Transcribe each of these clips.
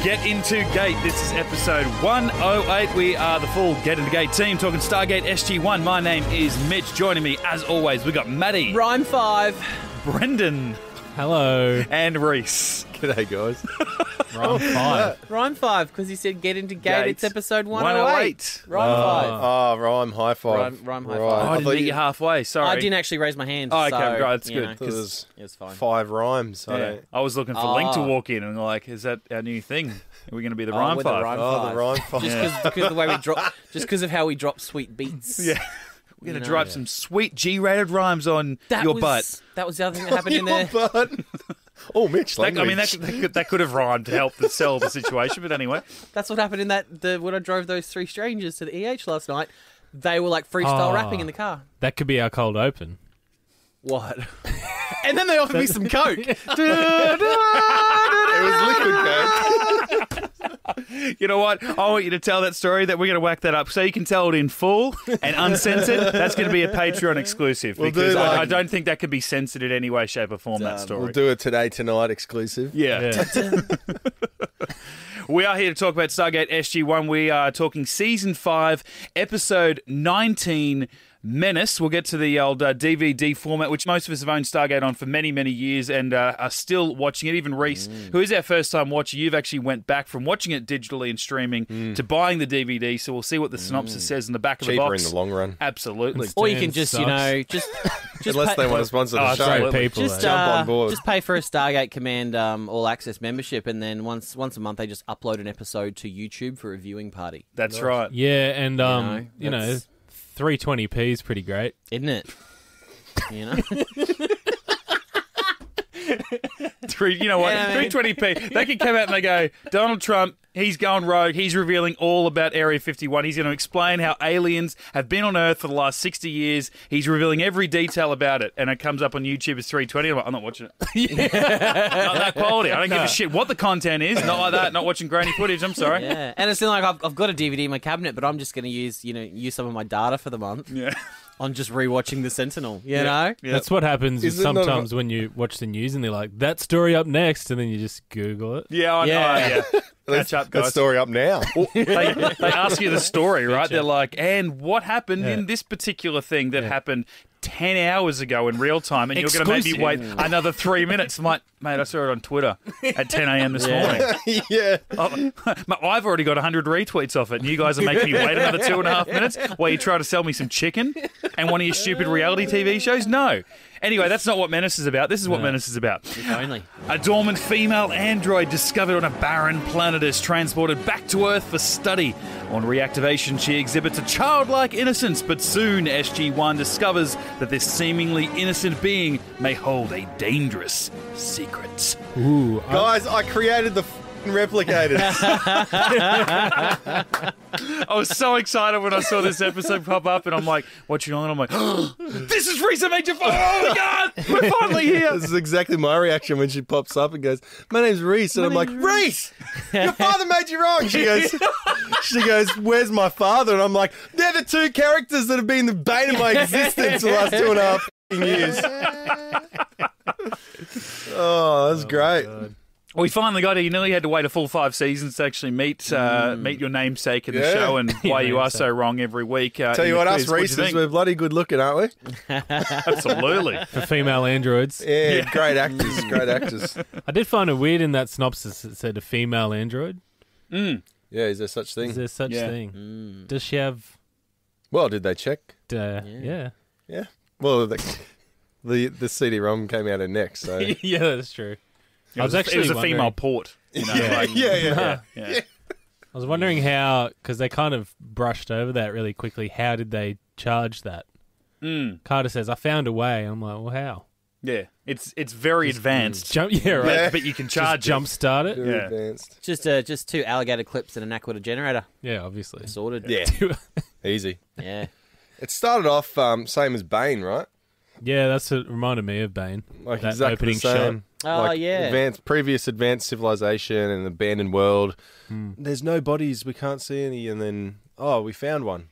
Get Into Gate. This is episode 108. We are the full Get Into Gate team talking STARGATE SG-1. My name is Mitch. Joining me, as always, we got Maddie. Rhyme 5. Brendan. Hello. And Rhys. G'day, guys. Rhyme 5. Rhyme 5, because he said Get Into Gate. It's episode 108. 108. Rhyme 5. Oh, rhyme high five. Rhyme high Oh, five. I didn't meet you halfway. Sorry. I didn't actually raise my hand. Oh, okay, so, right, that's you good. know, Because it was fine. 5 rhymes. yeah, I was looking for Link to walk in and like, is that our new thing? Are we going to be the Rhyme we're the 5? Rhyme Oh, five. the rhyme five. Just because the way we drop, just because of how we drop sweet beats. Yeah. We're going to drop some sweet G-rated rhymes on your butt. That was the other thing that happened in there. Your butt. Oh, Mitch, language. That could have rhymed to help sell the situation, but anyway. That's what happened in when I drove those 3 strangers to the EH last night. They were like freestyle rapping in the car. That could be our cold open. What? And then they offered me some Coke. It was liquid Coke. You know what? I want you to tell that story. That we're going to whack that up so you can tell it in full and uncensored. That's going to be a Patreon exclusive because I don't think that can be censored in any way, shape, or form. That story. We'll do it today, tonight exclusive. Yeah. We are here to talk about STARGATE SG-1. We are talking Season 5, Episode 19, Menace. We'll get to the old DVD format, which most of us have owned Stargate on for many, many years and are still watching it. Even Rhys, who is our first-time watcher, you've actually went back from watching it digitally and streaming to buying the DVD, so we'll see what the synopsis says in the back of the box. Cheaper in the long run. Absolutely. Or you can just, Unless they want to sponsor the show. Great people. Just jump on board. Just pay for a Stargate Command All Access membership, and then once a month they just upload an episode to YouTube for a viewing party. That's right. Yeah, and you know, that's- 320p is pretty great. Isn't it? You know? You know what? Yeah, I mean- 320p. They could come out and they go, Donald Trump, he's going rogue. He's revealing all about Area 51. He's going to explain how aliens have been on Earth for the last 60 years. He's revealing every detail about it. And it comes up on YouTube as 320. I'm like, I'm not watching it. Not that quality. I don't give a shit what the content is. Not like that. Not watching grainy footage. I'm sorry. Yeah. And it's not like I've got a DVD in my cabinet, but I'm just going to use some of my data for the month. Yeah. On just rewatching The Sentinel, you know? Yeah. That's what happens Is it not sometimes when you watch the news and they're like, that story up next, and then you just Google it. Yeah, I know. Yeah. Yeah. Catch up, guys. That story up now. They ask you the story, right? They're like, and what happened in this particular thing that happened 10 hours ago in real time, and you're going to maybe wait another 3 minutes. I'm like, mate, I saw it on Twitter at 10 a.m. this morning. Yeah. I've already got 100 retweets off it, and you guys are making me wait another 2.5 minutes while you try to sell me some chicken and one of your stupid reality TV shows? No. Anyway, that's not what Menace is about. This is what Menace is about. If only. A dormant female android discovered on a barren planet is transported back to Earth for study. On reactivation, she exhibits a childlike innocence, but soon SG-1 discovers that this seemingly innocent being may hold a dangerous secret. Ooh. Guys, I created the Replicators. I was so excited when I saw this episode pop up, and I'm like, watching on, and I'm like, oh, this is Rhys and Major. Oh my God, we're finally here. This is exactly my reaction when she pops up and goes, my name's Rhys. And I'm like, Rhys, your father made you wrong. She goes, where's my father? And I'm like, they're the 2 characters that have been the bane of my existence for the last 2.5 years. Oh, that's great. God. We finally got it. You nearly had to wait a full 5 seasons to actually meet your namesake in the show and why you are so wrong every week. Tell you what, us Rheses, we're bloody good looking, aren't we? Absolutely. For female androids. Yeah, great actors, great actors. I did find it weird in that synopsis it said a female android. Yeah, is there such thing? Is there such thing? Does she have... Well, did they check? Yeah. Yeah. Well, the CD-ROM came out of next, so... Yeah, that's true. It was a female port. You know, Yeah. I was wondering how, because they kind of brushed over that really quickly, how did they charge that? Carter says, I found a way. I'm like, well, how? Yeah, it's very advanced. Right. But you can charge Just jump start it. Very Yeah. advanced. Just 2 alligator clips and an aqua generator. Yeah, obviously. Sorted. Yeah. Easy. Yeah. It started off same as Bane, right? Yeah, that's what reminded me of Bane. Like that exactly opening the same. Oh, like yeah. Previous advanced civilization and abandoned world. There's no bodies. We can't see any. And then, we found one.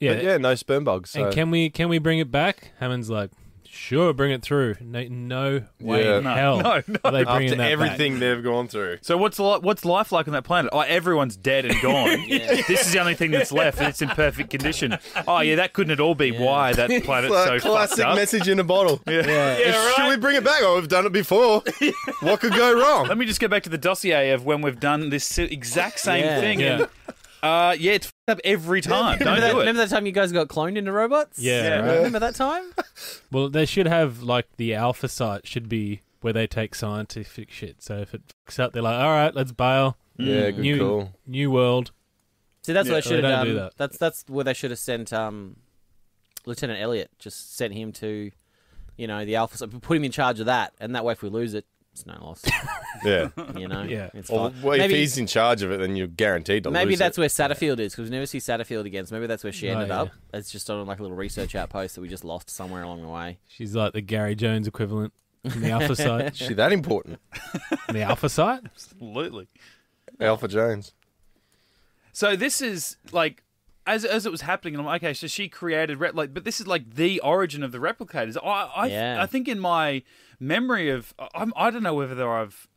Yeah, But yeah, no sperm bugs. So. And can we bring it back? Hammond's like, Sure, bring it through. No way Yeah. in hell No. are they bringing After that everything back. they've gone through. So what's life like on that planet? Oh, everyone's dead and gone. This is the only thing that's left, and it's in perfect condition. Oh, yeah, that couldn't at all be why that planet's so fucked Classic up. message in a bottle. Yeah, Should we bring it back? Oh, we've done it before. What could go wrong? Let me just go back to the dossier of when we've done this exact same thing. Yeah. And, it's fucked up every time. Don't do it. Remember that time you guys got cloned into robots? Yeah, right. Remember that time? Well, they should have, like, the alpha site should be where they take scientific shit. So if it fucks up, they're like, all right, let's bail. Yeah, good call. New world. See, that's what they should they have don't done. do that. That's where they should have sent Lieutenant Elliot. Just sent him to, the alpha site. Put him in charge of that, and that way, if we lose it, it's no loss. Yeah. Yeah. It's Well, fine. if he's in charge of it, then you're guaranteed to lose Maybe that's it. where Satterfield is, because we never see Satterfield again. So maybe that's where she ended yeah. up. It's just on like a little research outpost that we just lost somewhere along the way. She's like the Gary Jones equivalent in the alpha site. Is she that important? In the alpha site? Absolutely. Alpha Jones. So this is like, as it was happening, and I'm like, okay, so she created but this is like the origin of the replicators. I think in my memory of, I don't know whether I've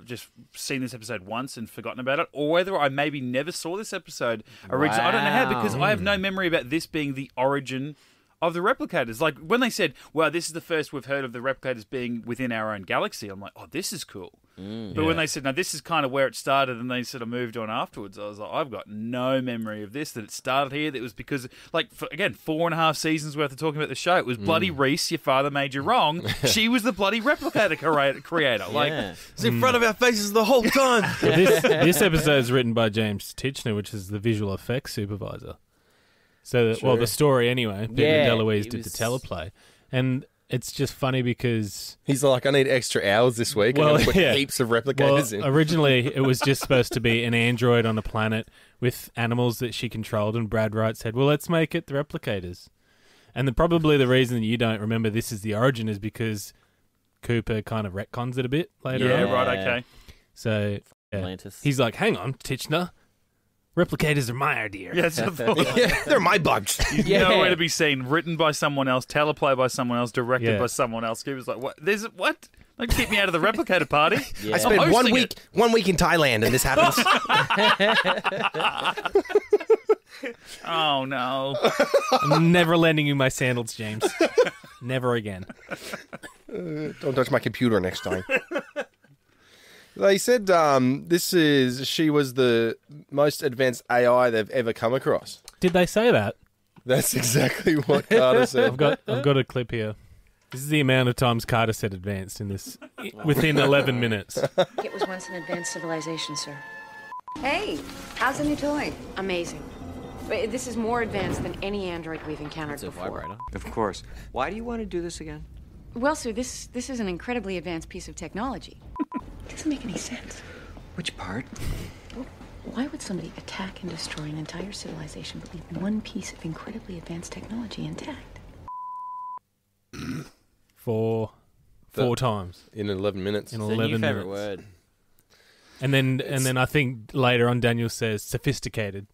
just seen this episode once and forgotten about it, or whether I maybe never saw this episode originally. I don't know how, because I have no memory about this being the origin of the replicators. Like when they said, well, this is the first we've heard of the replicators being within our own galaxy, I'm like, oh, this is cool. But when they said, no, this is kind of where it started, and they sort of moved on afterwards, I was like, I've got no memory of this, that it started here. That was because, again, 4.5 seasons worth of talking about the show. It was bloody Rhys, your father made you wrong. She was the bloody replicator creator. Like, It's in front of our faces the whole time. This episode is written by James Titchener, which is the visual effects supervisor. So, the story anyway. Peter DeLuise did the teleplay. And it's just funny because... He's like, I need extra hours this week. Well, and I put heaps of replicators in. Originally, it was just supposed to be an android on a planet with animals that she controlled, and Brad Wright said, well, let's make it the replicators. And probably the reason you don't remember this is the origin is because Cooper kind of retcons it a bit later on. yeah, right, okay. So, Atlantis. he's like, hang on, Titchener. Replicators are my idea. Yeah, that's what I thought. Yeah, they're my bugs. Nowhere to be seen. Written by someone else, teleplay by someone else, directed by someone else. He was like, "What? There's what? Don't keep me out of the replicator party." Yeah. I spent I'm 1 hosting week, 1 week in Thailand, and this happens. Oh no! I'm never lending you my sandals, James. Never again. Don't touch my computer next time. They said she was the most advanced AI they've ever come across. Did they say that? That's exactly what Carter said. I've got a clip here. This is the amount of times Carter said advanced in this within 11 minutes. It was once an advanced civilization, sir. Hey, how's the new toy? Amazing. But this is more advanced than any android we've encountered It's a before. vibrator. Of course. Why do you want to do this again? Well, sir, this is an incredibly advanced piece of technology. It doesn't make any sense. Which part? Why would somebody attack and destroy an entire civilization but leave one piece of incredibly advanced technology intact? Four times In 11 minutes. in It's a 11 new minutes. favourite word. And then I think later on Daniel says sophisticated.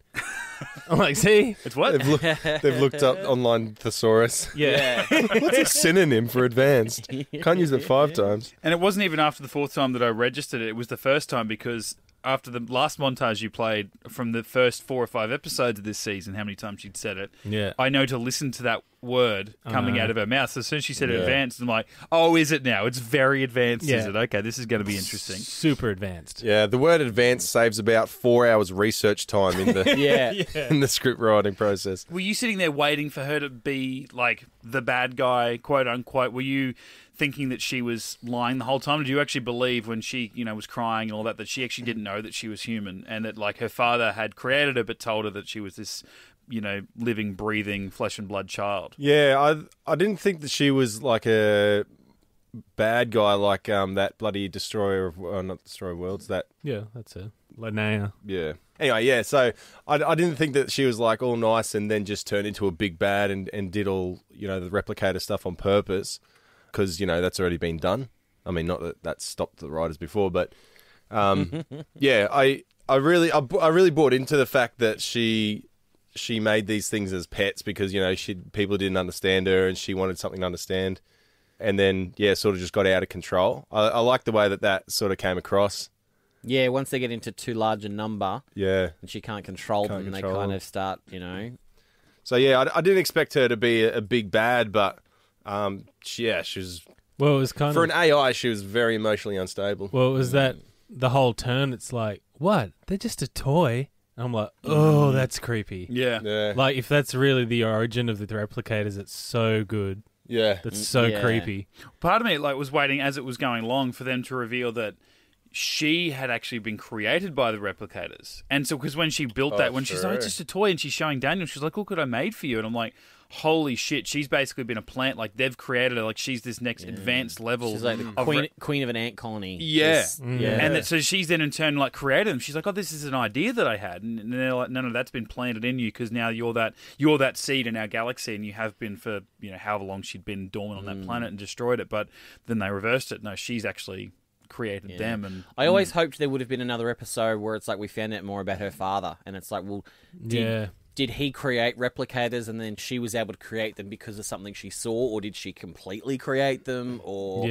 I'm like, see? It's what? They've looked up online thesaurus. Yeah. What's a synonym for advanced? Can't use it 5 times. And it wasn't even after the 4th time that I registered it. It was the first time because after the last montage you played from the first 4 or 5 episodes of this season, how many times she'd said it, Yeah. I know to listen to that word coming out of her mouth. So as soon as she said Yeah. advanced, I'm like, oh, is it now? It's very advanced, is Yeah. it? Okay, this is going to be interesting. Super advanced. Yeah, the word advanced saves about 4 hours research time in the Yeah. in the script writing process. Were you sitting there waiting for her to be like the bad guy, quote unquote? Were you thinking that she was lying the whole time? Or did you actually believe when she, was crying and all that she actually didn't know that she was human and that like her father had created her but told her that she was this, living, breathing, flesh and blood child? Yeah, I didn't think that she was like a bad guy like that bloody destroyer of not destroyer of worlds. That Yeah, that's it. Linnea. yeah. Anyway, yeah. So I didn't think that she was like all nice and then just turned into a big bad and did all the replicator stuff on purpose because that's already been done. I mean, not that stopped the writers before, but yeah. I really bought into the fact that she made these things as pets because people didn't understand her and she wanted something to understand. and then sort of just got out of control. I like the way that sort of came across. Yeah, once they get into too large a number, and she can't control them, they kind of start, So I didn't expect her to be a big bad, but she was. Well, it was kind for of an AI, she was very emotionally unstable. Well, it was that the whole turn. It's like, what? They're just a toy. And I'm like, oh, that's creepy. Yeah. Like, if that's really the origin of the replicators, it's so good. Yeah. That's so creepy. Part of me was waiting as it was going along for them to reveal that she had actually been created by the replicators. And so, because when she built that, when she's like, it's just a toy, and she's showing Daniel, she's like, look what I made for you. And I'm like, holy shit, she's basically been a plant. Like, they've created her. Like, she's this next advanced level. She's like the queen of an ant colony. Yeah. Yeah. And so she's then in turn like created them. She's like, oh, this is an idea that I had. And they're like, no, that's been planted in you because now you're that seed in our galaxy, and you have been for, however long she'd been dormant on that planet and destroyed it. But then they reversed it. No, she's actually created them. And I always hoped there would have been another episode where it's like we found out more about her father, and it's like, well, did he create replicators and then she was able to create them because of something she saw, or did she completely create them, or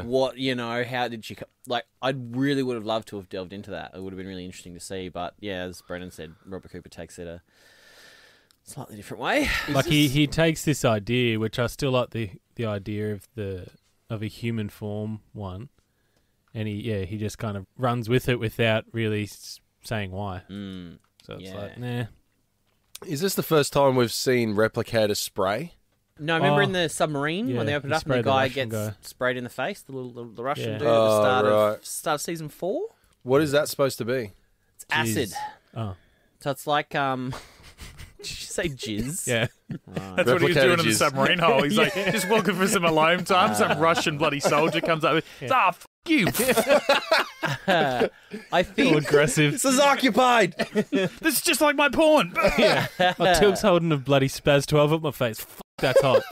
what, how did she... Like, I really would have loved to have delved into that. It would have been really interesting to see, but as Brennan said, Robert Cooper takes it a slightly different way. Like, he takes this idea, which I still like the idea of a human form one, and he just kind of runs with it without really saying why. So it's like, nah. Is this the first time we've seen replicators spray? No, remember in the submarine when they opened up and the guy gets sprayed in the face, the Russian dude at the start of season 4? What is that supposed to be? It's acid. Oh. So it's like, did you say jizz? Yeah. That's what he was doing in the submarine hole. He's like, just looking for some alone time. Some Russian bloody soldier comes up with, f*** you. I think... aggressive. This is occupied. This is just like my porn. Yeah. Tilk's holding a bloody Spaz 12 at my face. That's hot.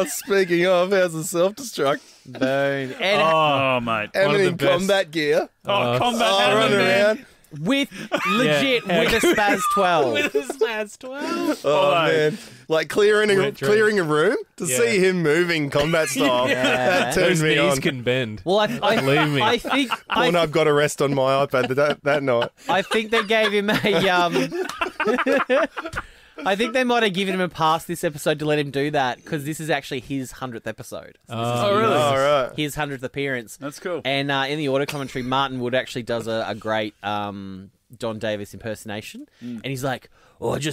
Speaking of, how's the self-destruct? Boom. Mate. Emin in combat gear. Combat running around. With a Spaz 12. With a Spaz 12. Oh, man. Like clearing a room to see him moving combat style. That turns Those me knees on. can bend. Well, Believe me. I think... Pornhub got a rest on my iPad that night. I think they gave him a... I think they might have given him a pass this episode to let him do that, because this is actually his 100th episode. So really? Oh, right. His 100th appearance. That's cool. And in the auto commentary, Martin Wood actually does a great Don Davis impersonation. And he's like, I want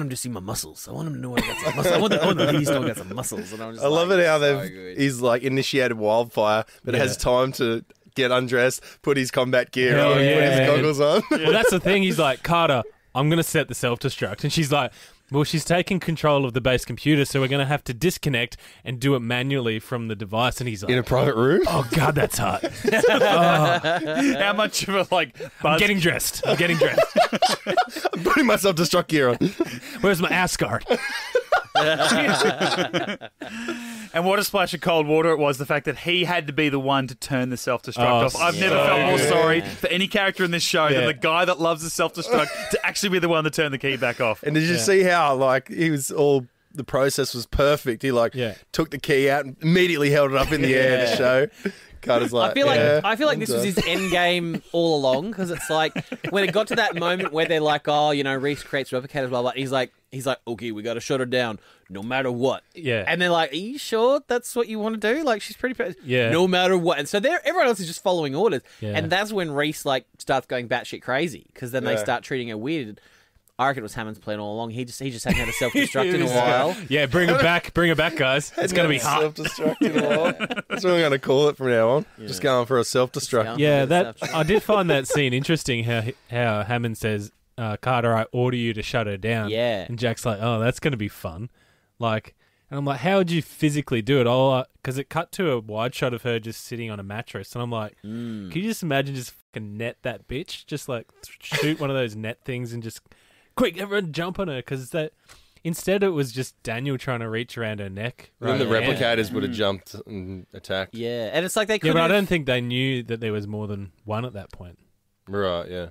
him to see my muscles. I want him to know I got some muscles. I want him to know I got some muscles. And I love it how he's like initiated wildfire, but has time to get undressed, put his combat gear on, put his goggles on. Well, that's the thing. He's like, Carter, I'm going to set the self-destruct. And she's like, well, she's taking control of the base computer, so we're going to have to disconnect and do it manually from the device. And he's like... In a private room? Oh, God, that's hot. How much of a, buzz... I'm getting dressed. I'm putting my self-destruct gear on. Where's my ass guard? And what a splash of cold water it was, the fact that he had to be the one to turn the self-destruct off. I've never felt more sorry for any character in this show than the guy that loves the self-destruct to actually be the one to turn the key back off. And did you see how, he was all... The process was perfect. He, took the key out and immediately held it up in the air to show... Carter's like, I feel like this was his end game all along, because it's like when it got to that moment where they're like, Rhys creates replicators, blah blah. He's like, okay, we got to shut her down, no matter what. Yeah. And they're like, are you sure that's what you want to do? Like, she's pretty. Yeah. No matter what. And so everyone else is just following orders. Yeah. And that's when Rhys starts going batshit crazy, because then they start treating her weird. I reckon it was Hammond's plan all along. He just hadn't had a self-destruct in a while. Yeah, bring it back, guys. It's going to be hot. Self-destruct in a while. That's what I'm going to call it from now on. Yeah. Just going for a self-destruct. Yeah, I did find that scene interesting. How Hammond says, "Carter, I order you to shut her down." Yeah, and Jack's like, "Oh, that's going to be fun." And I'm like, "How would you physically do it?" Because it cut to a wide shot of her just sitting on a mattress, and I'm like, "Can you just imagine just fucking net that bitch? Just shoot one of those net things and just." Quick, everyone jump on her, because instead it was just Daniel trying to reach around her neck. Then the replicators would have jumped and attacked. Yeah, and it's like they could. Yeah, but I don't think they knew that there was more than one at that point. Right, yeah.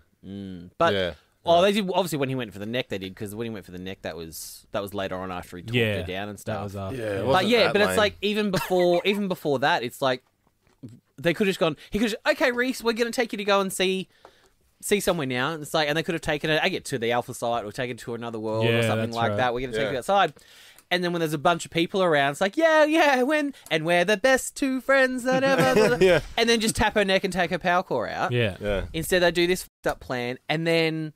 But Oh, they did. Obviously, when he went for the neck, they did, because when he went for the neck, that was later on after he talked her down and stuff. That was Yeah, But it's like even before that, it's like they could have just gone. He could have, okay, Rhys, we're going to take you to go and see somewhere now. And it's like, and they could have taken it, to the Alpha site or taken it to another world or something like that. We're going to take you outside. And then when there's a bunch of people around, it's like, and we're the best two friends that ever. Yeah. And then just tap her neck and take her power core out. Yeah. Instead, they do this fucked up plan, and then,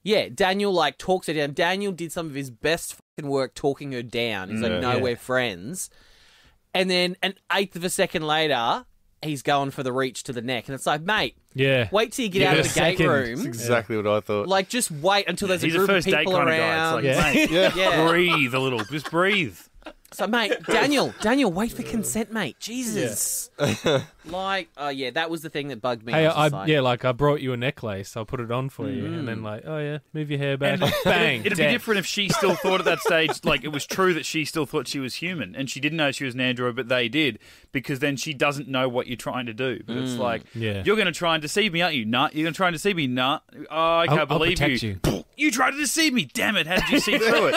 Daniel talks her down. Daniel did some of his best fucking work talking her down. He's like, no, we're friends. And then an eighth of a second later, he's going for the reach to the neck, and it's like, mate, wait till you get out of the gate room. That's exactly what I thought. Like, just wait until there's a He's group a of first date people kind around. of guy. It's like, mate, Yeah. breathe a little. Just breathe. So, mate, Daniel, wait for consent, mate. Jesus. That was the thing that bugged me. Hey, I was just like, I brought you a necklace. I'll put it on for you, and then move your hair back. Bang. It'd be different if she still thought at that stage, like it was true that she still thought she was human, and she didn't know she was an android, but they did, because then she doesn't know what you're trying to do. But it's like, you're going to try and deceive me, aren't you? Nut. You're going to try and deceive me, nut. Oh, I can't believe I'll you. protect you. You tried to deceive me. Damn it. How did you see through it?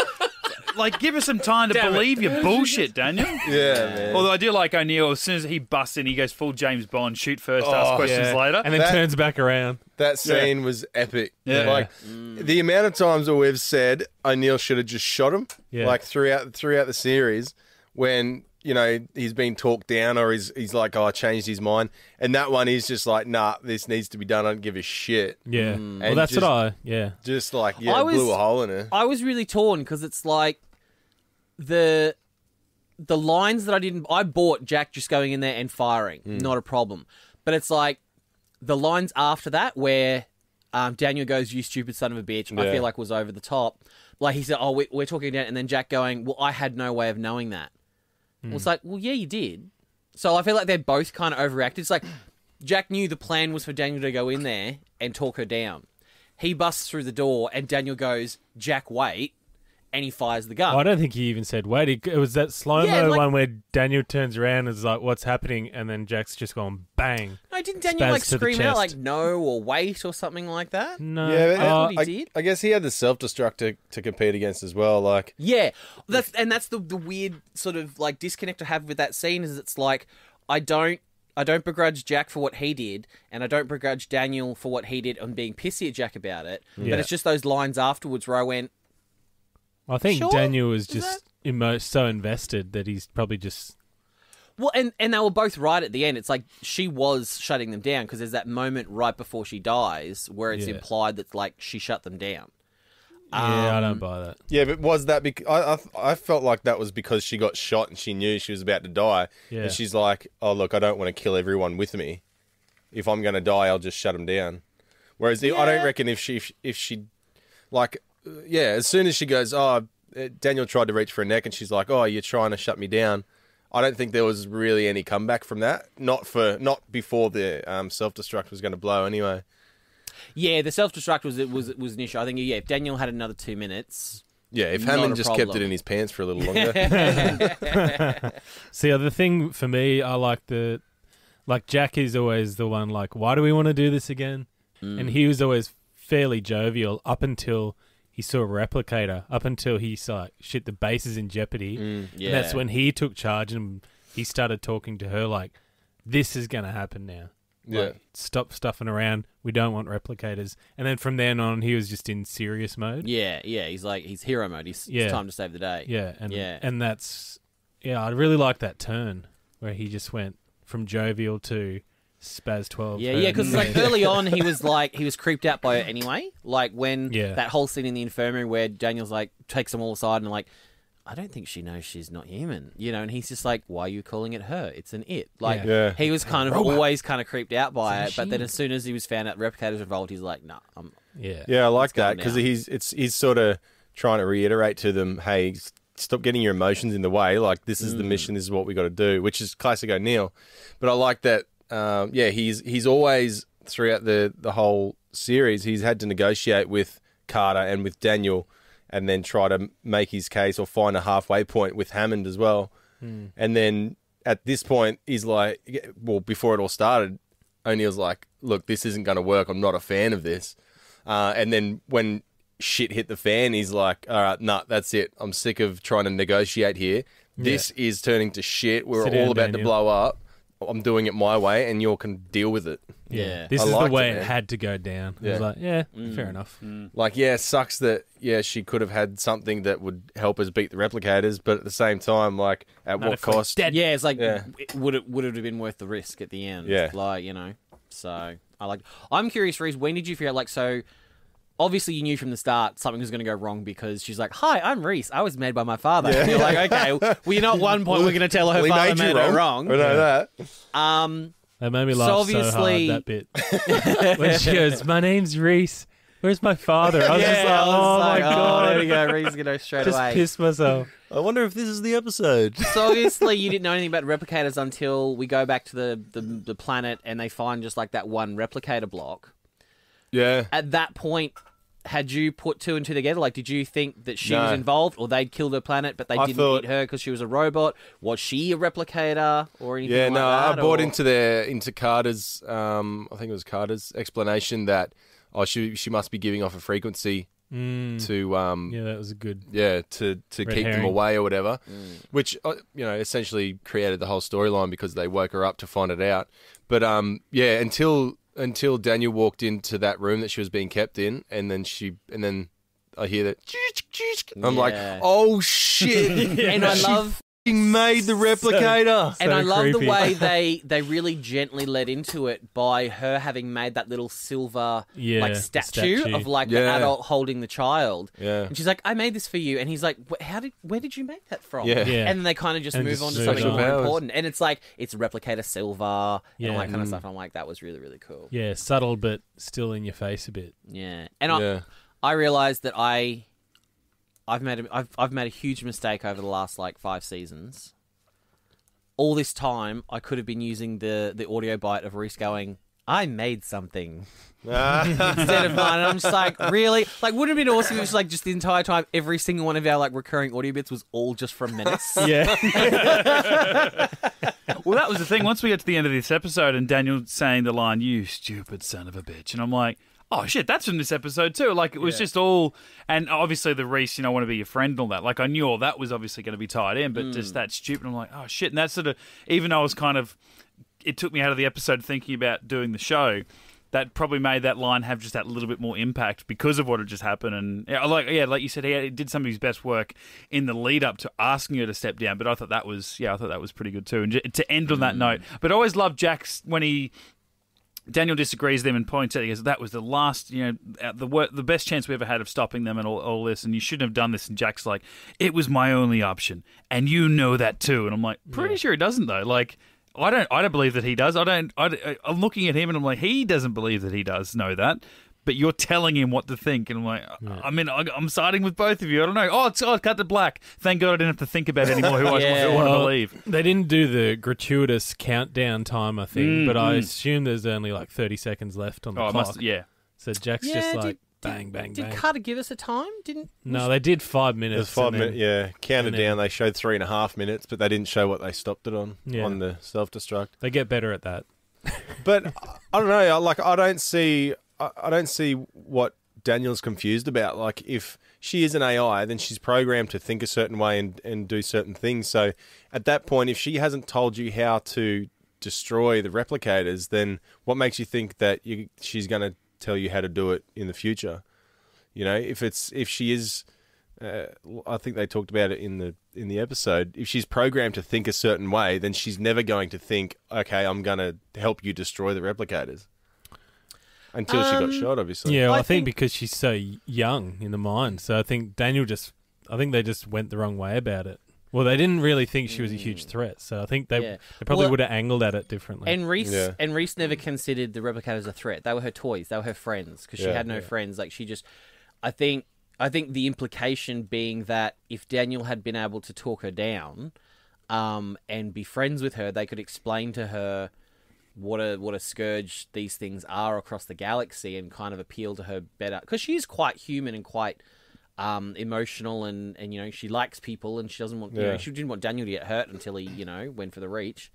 Like, give us some time to believe your bullshit, Daniel. Yeah, man. Although I do like O'Neill, as soon as he busts in, he goes full James Bond, shoot first, ask questions later. And then turns back around. That scene was epic. Yeah. Like, the amount of times that we've said O'Neill should have just shot him, like throughout the series, when, he's been talked down or he's like, I changed his mind. And that one is just like, nah, this needs to be done. I don't give a shit. Yeah. And Well, that's just, Just like, blew a hole in it. I was really torn, because it's like the lines that I bought Jack just going in there and firing, not a problem. But it's like the lines after that where Daniel goes, "You stupid son of a bitch," I feel like was over the top. Like he said, "Oh, we're talking down," and then Jack going, "Well, I had no way of knowing that." Well, it's like, well, yeah, you did. So I feel like they're both kind of overreacted. It's like Jack knew the plan was for Daniel to go in there and talk her down. He busts through the door, and Daniel goes, "Jack, wait." And he fires the gun. I don't think he even said wait. It was that slow-mo one where Daniel turns around and is like, what's happening? And then Jack's just gone bang. No, didn't Daniel Spaz to the scream out chest. no or wait or something like that? No. Yeah, That's what he did. I guess he had the self-destruct to compete against as well. Like, Yeah, that's the weird sort of like disconnect I have with that scene is it's like I don't begrudge Jack for what he did, and I don't begrudge Daniel for what he did and being pissy at Jack about it. Yeah. But it's just those lines afterwards where I went, I think Sure? Daniel was Is just so invested that he's probably just... well, and they were both right at the end. It's like she was shutting them down, because there's that moment right before she dies where it's implied that like she shut them down. Yeah, I don't buy that. yeah, but was that because I felt like that was because she got shot and she knew she was about to die, Yeah. and she's like, "Oh, look, I don't want to kill everyone with me. If I'm going to die, I'll just shut them down." Whereas I don't reckon if she like, as soon as she goes, "Oh, Daniel tried to reach for her neck," and she's like, "Oh, you're trying to shut me down." I don't think there was really any comeback from that. Not before the self-destruct was going to blow anyway. Yeah, the self-destruct was an issue. I think if Daniel had another 2 minutes. Yeah, if Not Hammond a just problem. kept it in his pants for a little longer. See, the thing for me, I like Jack is always the one like, why do we want to do this again? And he was always fairly jovial up until he saw a replicator, up until he saw, shit, the base is in jeopardy. And that's when he took charge and he started talking to her like, this is going to happen now. Yeah. Like, stop stuffing around. We don't want replicators. And then from then on, he was just in serious mode. Yeah, he's hero mode. It's time to save the day. Yeah, and that's... Yeah, I really like that turn where he just went from jovial to Spaz 12. Yeah, because like early on he was creeped out by her anyway. Like when that whole scene in the infirmary where Daniel's like takes them all aside and like, I don't think she knows she's not human, and he's just like, why are you calling it her? It's an it. Like he was kind of always kind of creeped out by it, but then as soon as he was found out Replicators involved, he's like, nah, Yeah, I like that because he's sort of trying to reiterate to them, hey, stop getting your emotions in the way. Like this is the mission. This is what we got to do, which is classic O'Neill. But I like that. He's always throughout the whole series, he's had to negotiate with Carter and with Daniel, and then try to make his case or find a halfway point with Hammond as well. And then at this point, he's like, well, before it all started, O'Neill's like, look, this isn't going to work. I'm not a fan of this. And then when shit hit the fan, he's like, all right, nah, that's it. I'm sick of trying to negotiate here. This is turning to shit. We're all about to blow up. I'm doing it my way, and you all can deal with it. Yeah. This is the way it had to go down. I was like, fair enough. Like, it sucks that, she could have had something that would help us beat the Replicators, but at the same time, like, at what cost? Yeah, it's like, would it have been worth the risk at the end? Yeah. Like, so I'm curious, Rhys, when did you figure out, like, so obviously you knew from the start something was going to go wrong because she's like, hi, I'm Rhys. I was made by my father. And you're like, okay, well, at one point we're going to tell her father made her wrong. I know that. That made me laugh so hard, that bit. When she goes, my name's Rhys. Where's my father? I was just like, oh my God. There we go. Rhys going to go straight away. Just pissed myself. I wonder if this is the episode. So obviously you didn't know anything about replicators until we go back to the planet and they find just like that one replicator block. Yeah. At that point, had you put two and two together? Like, did you think that she was involved or they'd killed her planet but they didn't eat her because she was a robot? Was she a replicator or anything like that? I bought into Carter's, I think it was Carter's explanation that she must be giving off a frequency to... that was a good... Yeah, to keep them away or whatever, which, essentially created the whole storyline because they woke her up to find it out. But, until Daniel walked into that room that she was being kept in, and then I hear that. I'm like, oh shit! And I love made the replicator, and I love the way they really gently led into it by her having made that little silver statue of like the adult holding the child. Yeah, and she's like, I made this for you, and he's like, where did you make that from? Yeah. And then they kind of just move on to something more important, and it's like it's replicator silver and all that kind of stuff. And I'm like, that was really really cool. Yeah, subtle but still in your face a bit. Yeah, and I realized that I've made a huge mistake over the last like 5 seasons. All this time, I could have been using the audio bite of Rhys going, I made something. Instead of mine. And I'm just like, really? Like, wouldn't it have been awesome if it was like just the entire time, every single one of our like recurring audio bits was all just from Menace? Yeah. Well, that was the thing. Once we get to the end of this episode and Daniel's saying the line, you stupid son of a bitch. And I'm like, oh, shit, that's from this episode too. Like, it was just all... And obviously the Rhys, I want to be your friend and all that. Like, I knew all that was obviously going to be tied in, but just that stupid. I'm like, oh, shit. And that sort of... Even though I was kind of... It took me out of the episode thinking about doing the show. That probably made that line have just that little bit more impact because of what had just happened. And like you said, he did some of his best work in the lead up to asking her to step down. But I thought that was pretty good too. And to end on that note, but I always loved Jack's when Daniel disagrees with him and points out, he goes, that was the last, the best chance we ever had of stopping them and all this, and you shouldn't have done this. And Jack's like, it was my only option, and you know that too. And I'm like, pretty sure he doesn't though. Like, I don't believe that he does. I'm looking at him and I'm like, he doesn't believe that he does know that. But you're telling him what to think, and I'm like, I'm siding with both of you. I don't know. Oh, cut to black. Thank God I didn't have to think about it anymore. Who I want to believe? They didn't do the gratuitous countdown timer thing, but I assume there's only like 30 seconds left on the clock. So Jack's just like bang, bang, bang. Did Carter give us a time? No, they did 5 minutes. It was 5 minutes. Counted down. They showed 3.5 minutes, but they didn't show what they stopped it on the self-destruct. They get better at that. But I don't know. Like, I don't see what Daniel's confused about. Like, if she is an AI, then she's programmed to think a certain way and do certain things. So at that point, if she hasn't told you how to destroy the replicators, then what makes you think that she's going to tell you how to do it in the future? If she is, I think they talked about it in the episode. If she's programmed to think a certain way, then she's never going to think, okay, I'm going to help you destroy the replicators. Until she got shot, obviously. Yeah, well, I think because she's so young in the mind. So I think they just went the wrong way about it. Well, they didn't really think she was a huge threat. So I think they probably would have angled at it differently. And Rhys never considered the replicators a threat. They were her toys. They were her friends because she had no friends. Like, she just... I think the implication being that if Daniel had been able to talk her down and be friends with her, they could explain to her what a scourge these things are across the galaxy and kind of appeal to her better, because she is quite human and quite emotional and she likes people and she doesn't want she didn't want Daniel to get hurt until he went for the reach.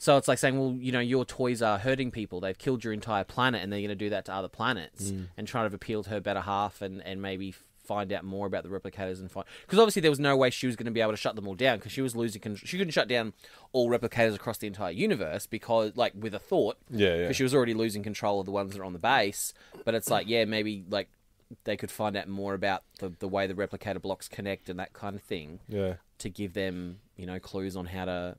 So it's like saying, well, your toys are hurting people. They've killed your entire planet, and they're going to do that to other planets, and try to appeal to her better half, and maybe find out more about the replicators and find, because obviously there was no way she was going to be able to shut them all down, because she was losing control. She couldn't shut down all replicators across the entire universe because, like, with a thought, because she was already losing control of the ones that are on the base. But it's like, maybe like they could find out more about the way the replicator blocks connect and that kind of thing, to give them clues on how to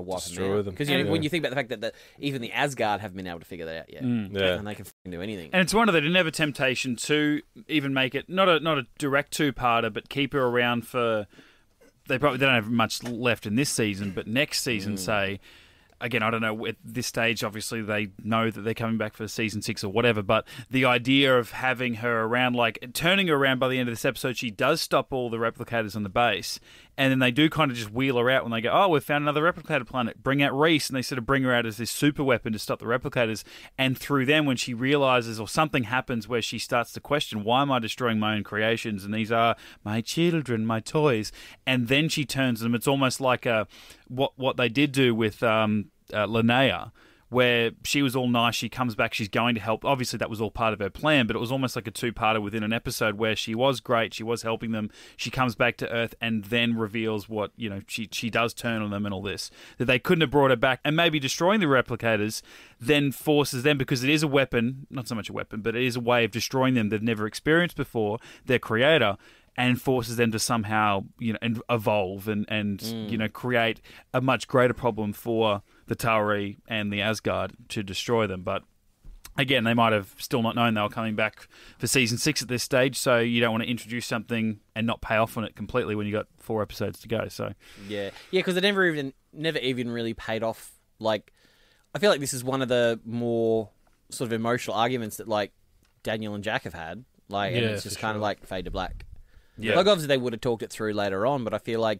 wipe destroy them out. Because when you think about the fact that even the Asgard haven't been able to figure that out yet, and they can do anything. And it's one of the never temptation to even make it not a direct two-parter, but keep her around for. They don't have much left in this season, but next season, say. Again, I don't know, at this stage, obviously, they know that they're coming back for season 6 or whatever, but the idea of having her around, like, turning her around by the end of this episode, she does stop all the replicators on the base, and then they do kind of just wheel her out when they go, oh, we've found another replicator planet, bring out Rhys, and they sort of bring her out as this super weapon to stop the replicators, and through them, when she realizes, or something happens where she starts to question, why am I destroying my own creations, and these are my children, my toys, and then she turns them, it's almost like what they did do with Linnea, where she was all nice, she comes back, she's going to help. Obviously, that was all part of her plan, but it was almost like a two-parter within an episode where she was great, she was helping them, she comes back to Earth and then reveals what, she does turn on them and all this. That they couldn't have brought her back, and maybe destroying the replicators then forces them, because it is a weapon, not so much a weapon, but it is a way of destroying them they've never experienced before, their creator, and forces them to somehow, evolve and create a much greater problem for the Tauri and the Asgard to destroy them. But again, they might have still not known they were coming back for season 6 at this stage, so you don't want to introduce something and not pay off on it completely when you got 4 episodes to go. So because it never even really paid off. Like, I feel like this is one of the more sort of emotional arguments that, like, Daniel and Jack have had. Like, and it's just kind of like fade to black. Yeah. Like, obviously they would have talked it through later on, but I feel like,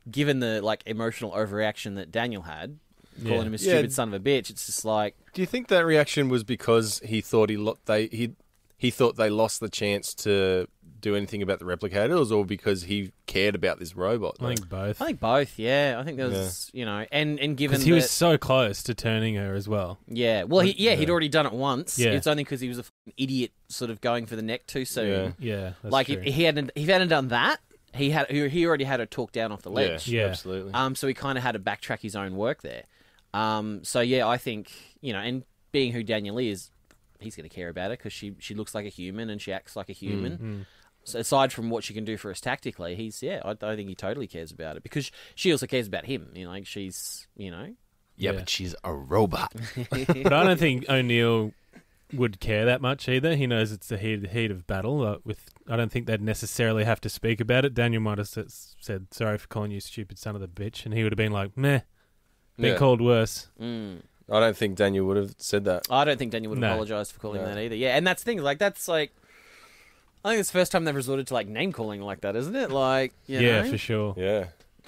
given the, like, emotional overreaction that Daniel had, calling him a stupid son of a bitch, it's just like... Do you think that reaction was because he thought he thought they lost the chance to do anything about the replicators, or because he cared about this robot? I think both. I think both, yeah. I think there was, and given because he was so close to turning her as well. Yeah, well, he'd already done it once. Yeah. It's only because he was a fucking idiot sort of going for the neck too soon. Yeah, that's like, true. if he hadn't done that, he already had her talked down off the ledge. Yeah, absolutely. So he kind of had to backtrack his own work there. So yeah, I think, and being who Daniel is, he's going to care about it because she looks like a human and she acts like a human. So aside from what she can do for us tactically, I think he totally cares about it because she also cares about him. Like she's, Yeah, but she's a robot. But I don't think O'Neill would care that much either. He knows it's the heat of battle. I don't think they'd necessarily have to speak about it. Daniel might have said, sorry for calling you stupid son of the bitch, and he would have been like, meh, been called worse. I don't think Daniel would have said that. I don't think Daniel would have apologised for calling that either. Yeah, and that's the thing. Like, that's like... I think it's the first time they've resorted to, like, name-calling like that, isn't it? Like, you know? For sure. Yeah.